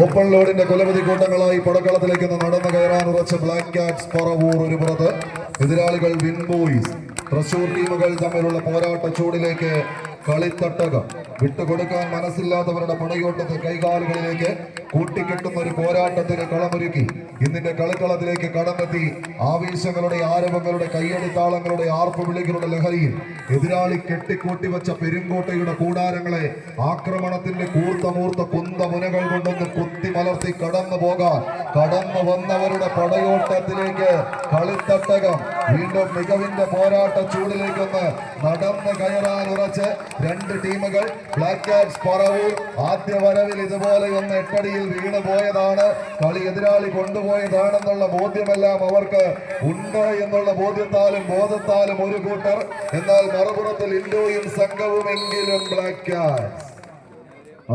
Open ലോഡിന്റെ കുലപതി കൂട്ടങ്ങളായി പടക്കളത്തിലേക്ക് നടന്നു കയറാൻ ഉറച്ച ബ്ലാക്ക് കാറ്റ്സ് പറവൂർ ഒരു പുറത്ത്, എതിരാളികൾ വിൻ ബോയ്സ്. തൃശൂർ ടീമുകൾ തമ്മിലുള്ള പോരാട്ട ചൂടിലേക്ക് കളിത്തട്ടകം വിട്ടുകൊടുക്കാൻ മനസ്സില്ലാത്തവരുടെ പടയോട്ടത്തെ കൈകാലുകളിലേക്ക് കൂട്ടിക്കെട്ടുന്ന ഒരു പോരാട്ടത്തിന് കളമൊരുക്കി ഇന്നിന്റെ കളിക്കളത്തിലേക്ക് കടന്നെത്തി ആവേശങ്ങളുടെ ആരവങ്ങളുടെ കയ്യടിത്താളങ്ങളുടെ ആർപ്പുവിളികളുടെ ലഹരിയിൽ എതിരാളി കെട്ടിക്കൂട്ടി വെച്ച പെരുങ്കോട്ടയുടെ കൂടാരങ്ങളെ ആക്രമണത്തിന്റെ കൂർത്തമൂർത്ത കുന്തമുനകൾ കൊണ്ടൊന്ന് കുത്തി മലർത്തി കടന്നു പോകാൻ കടന്നു വന്നവരുടെ പടയോട്ടത്തിലേക്ക് കളിത്തട്ടകം വീണ്ടും മികവിന്റെ പോരാട്ട ചൂടിലേക്കൊന്ന് നടന്ന് കയറാൻ ഉറച്ച് രണ്ട് ടീമുകൾ. ബ്ലാക്ക് കാറ്റ്സ് പറവൂർ ആദ്യ വരവിൽ ഇതുപോലെ ഒന്ന് എട്ടടിയിൽ വീണു പോയതാണ്. കളി എതിരാളി കൊണ്ടുപോയതാണെന്നുള്ള ബോധ്യമെല്ലാം അവർക്ക് ഉണ്ട് എന്നുള്ള ബോധ്യത്താലും ബോധത്താലും ഒരു കൂട്ടർ, എന്നാൽ മറുപുറത്തിൽ ഇൻഡോയും സംഘവുമെങ്കിലും ബ്ലാക്ക് കാറ്റ്സ്